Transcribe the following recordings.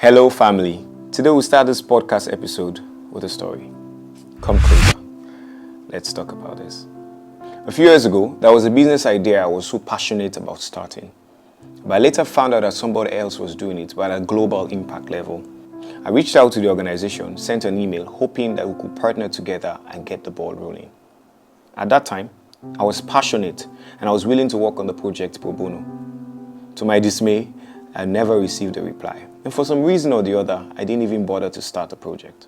Hello, family. Today we'll start this podcast episode with a story. Come closer. Let's talk about this. A few years ago, there was a business idea I was so passionate about starting. But I later found out that somebody else was doing it, but at a global impact level. I reached out to the organization, sent an email, hoping that we could partner together and get the ball rolling. At that time, I was passionate and I was willing to work on the project pro bono. To my dismay, I never received a reply. And for some reason or the other, I didn't even bother to start the project.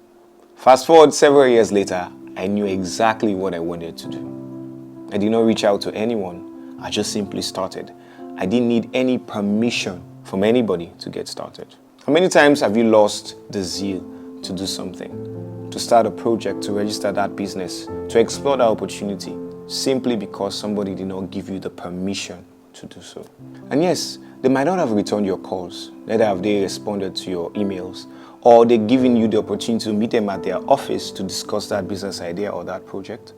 Fast forward several years later, I knew exactly what I wanted to do. I did not reach out to anyone. I just simply started. I didn't need any permission from anybody to get started. How many times have you lost the zeal to do something, to start a project, to register that business, to explore that opportunity, simply because somebody did not give you the permission to do so? And yes, they might not have returned your calls, neither have they responded to your emails, or they've given you the opportunity to meet them at their office to discuss that business idea or that project.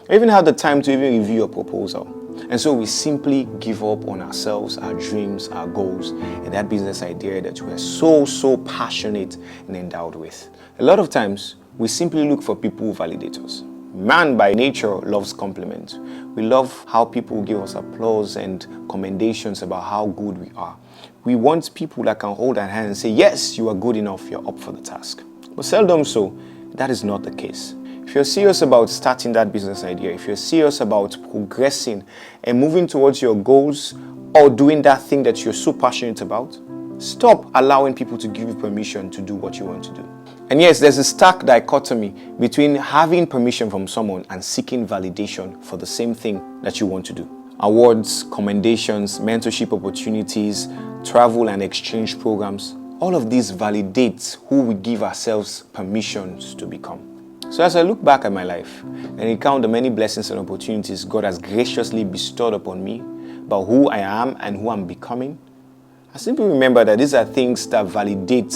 Or even have the time to even review your proposal. And so we simply give up on ourselves, our dreams, our goals, and that business idea that we are so passionate and endowed with. A lot of times, we simply look for people who validate us. Man by nature loves compliments. We love how people give us applause and commendations about how good we are. We want people that can hold our hand and say, yes, you are good enough, you're up for the task. But seldom so, that is not the case. If you're serious about starting that business idea, if you're serious about progressing and moving towards your goals or doing that thing that you're so passionate about, stop allowing people to give you permission to do what you want to do. And yes, there's a stark dichotomy between having permission from someone and seeking validation for the same thing that you want to do. Awards, commendations, mentorship opportunities, travel and exchange programs, all of these validate who we give ourselves permissions to become. So as I look back at my life and recount the many blessings and opportunities God has graciously bestowed upon me about who I am and who I'm becoming, I simply remember that these are things that validate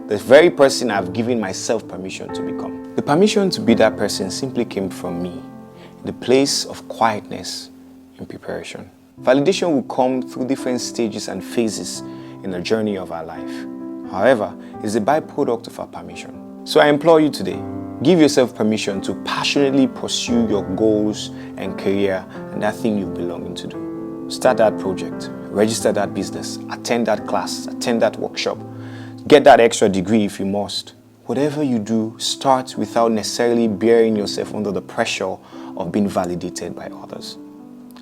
the very person I've given myself permission to become. The permission to be that person simply came from me, in the place of quietness and preparation. Validation will come through different stages and phases in the journey of our life. However, it's a byproduct of our permission. So I implore you today, give yourself permission to passionately pursue your goals and career and that thing you're belonging to do. Start that project, register that business, attend that class, attend that workshop, get that extra degree if you must. Whatever you do, start without necessarily bearing yourself under the pressure of being validated by others.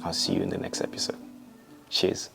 I'll see you in the next episode. Cheers.